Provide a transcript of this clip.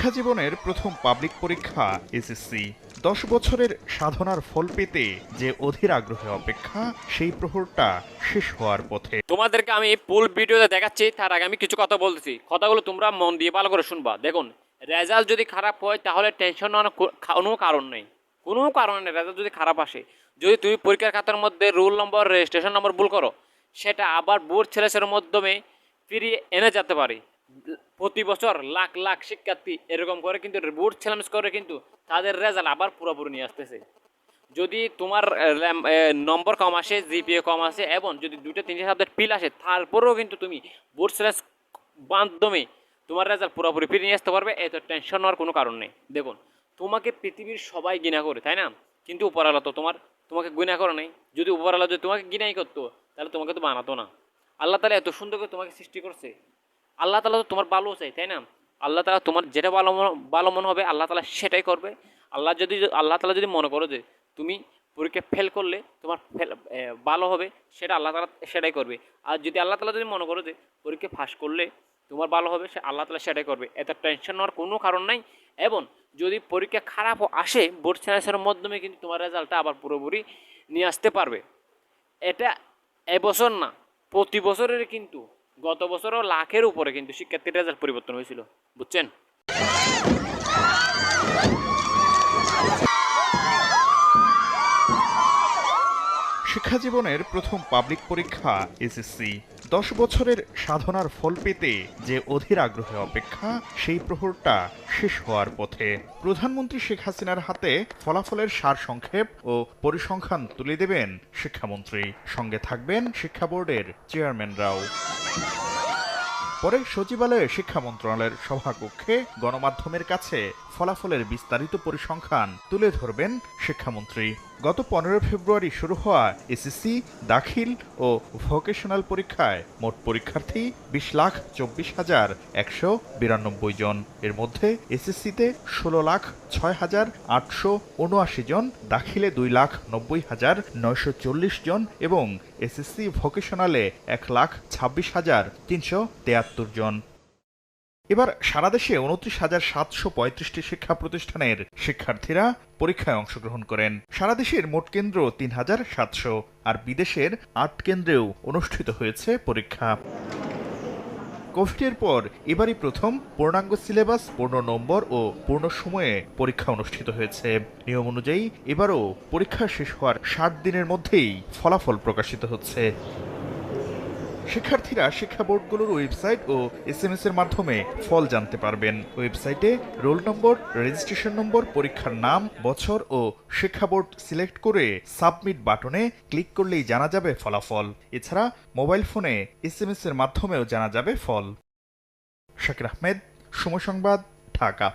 শিক্ষা জীবনের প্রথম পাবলিক পরীক্ষা এসএসসি। 10 বছরের সাধনার ফল পেতে যে অধীর আগ্রহে অপেক্ষা, সেই প্রহরটা শেষ হওয়ার পথে। তোমাদেরকে আমি ফুল ভিডিওতে দেখাচ্ছি, তার আগে আমি কিছু কথা বলতেছি। কথাগুলো তোমরা মন দিয়ে ভালো করে শুনবা। দেখুন, রেজাল্ট যদি খারাপ হয় তাহলে টেনশন নেওয়ার কোনো কারণ নেই, কোনো কারণ নেই। রেজাল্ট যদি খারাপ আসে, যদি তুমি পরীক্ষার খাতার মধ্যে রোল নম্বর, রেজিস্ট্রেশন নম্বর ভুল করো, সেটা আবার বোর্ড ছেলেসের মাধ্যমে ফিরিয়ে এনে যেতে পারে। প্রতি বছর লাখ লাখ শিক্ষার্থী এরকম করে কিন্তু বোর্ড চ্যালেঞ্জ করে কিন্তু তাদের রেজাল্ট আবার পুরোপুরি নিয়ে আসতেছে। যদি তোমার নম্বর কম আসে, জিপিএ কম আসে, এবং যদি 2-3 সাবজেক্ট ফিল আসে, তারপরেও কিন্তু তুমি বোর্ড চ্যালেঞ্জ মাধ্যমে তোমার রেজাল্ট পুরোপুরি ফিরে নিয়ে আসতে পারবে। এত টেনশন নেওয়ার কোনো কারণ নেই। দেখুন, তোমাকে পৃথিবীর সবাই ঘৃণা করে, তাই না? কিন্তু উপরওয়ালা তো তোমাকে ঘৃণা করে নাই। যদি উপরওয়ালা যদি তোমাকে ঘৃণাই করতো, তাহলে তোমাকে তো বানাতো না। আল্লাহ তাআলা এত সুন্দর করে তোমাকে সৃষ্টি করছে। আল্লাহ তাআলা তো তোমার ভালো চাই, তাই না? আল্লাহ তাআলা তোমার যেটা ভালো মনে হবে, আল্লাহ তাআলা সেটাই করবে। আল্লাহ তাআলা যদি মনে করো যে তুমি পরীক্ষা ফেল করলে তোমার ভালো হবে, সেটা আল্লাহ তাআলা সেটাই করবে। আর যদি আল্লাহ তাআলা যদি মনে করো যে পরীক্ষা পাস করলে তোমার ভালো হবে, সে আল্লাহ তাআলা সেটাই করবে। এত টেনশন নেওয়ার কোনো কারণ নাই। এবং যদি পরীক্ষা খারাপও আসে, বোর্ড চ্যালেঞ্জের মাধ্যমে কিন্তু তোমার রেজাল্টটা আবার পুরোপুরি নিয়ে আসতে পারবে। এটা এবছর না, প্রতি বছরের কিন্তু গত বছরও লাখের উপরে কিন্তু শিক্ষার্থীর রেজাল্ট পরিবর্তন হয়েছিল, বুঝছেন? শিক্ষা জীবনের প্রথম পাবলিক পরীক্ষা এসএসসি। 10 বছরের সাধনার ফল পেতে যে অধীর আগ্রহে অপেক্ষা, সেই প্রহরটা শেষ হওয়ার পথে। প্রধানমন্ত্রী শেখ হাসিনার হাতে ফলাফলের সারসংক্ষেপ ও পরিসংখ্যান তুলে দেবেন শিক্ষামন্ত্রী। সঙ্গে থাকবেন শিক্ষা বোর্ডের চেয়ারম্যানরাও। পরে সচিবালয়ে শিক্ষা মন্ত্রণালয়ের সভাকক্ষে গণমাধ্যমের কাছে ফলাফলের বিস্তারিত পরিসংখ্যান তুলে ধরবেন শিক্ষামন্ত্রী। গত 15 ফেব্রুয়ারি শুরু হওয়া এসএসসি দাখিল ও ভোকেশনাল পরীক্ষায় মোট পরীক্ষার্থী 20,24,192 জন। এর মধ্যে এসএসসিতে 16,06,879 জন, দাখিলে 2,90,940 জন এবং এসএসসি ভোকেশনালে 1,26,373 জন। এবার সারা দেশে 29,735টি শিক্ষা প্রতিষ্ঠানের শিক্ষার্থীরা পরীক্ষায় অংশগ্রহণ করেন। সারা দেশের মোট কেন্দ্র 3,700, আর বিদেশের 8 কেন্দ্রেও অনুষ্ঠিত হয়েছে পরীক্ষা। কোভিডের পর এবারই প্রথম পূর্ণাঙ্গ সিলেবাস, পূর্ণ নম্বর ও পূর্ণ সময়ে পরীক্ষা অনুষ্ঠিত হয়েছে। নিয়ম অনুযায়ী এবারও পরীক্ষা শেষ হওয়ার 60 দিনের মধ্যেই ফলাফল প্রকাশিত হচ্ছে। শিক্ষার্থীরা শিক্ষা বোর্ডগুলোর ওয়েবসাইট ও এসএমএস এর মাধ্যমে ফল জানতে পারবেন। ওয়েবসাইটে রোল নম্বর, রেজিস্ট্রেশন নম্বর, পরীক্ষার নাম, বছর ও শিক্ষা বোর্ড সিলেক্ট করে সাবমিট বাটনে ক্লিক করলেই জানা যাবে ফলাফল। এছাড়া মোবাইল ফোনে এসএমএস এর মাধ্যমেও জানা যাবে ফল। শাকির আহমেদ, সময় সংবাদ, ঢাকা।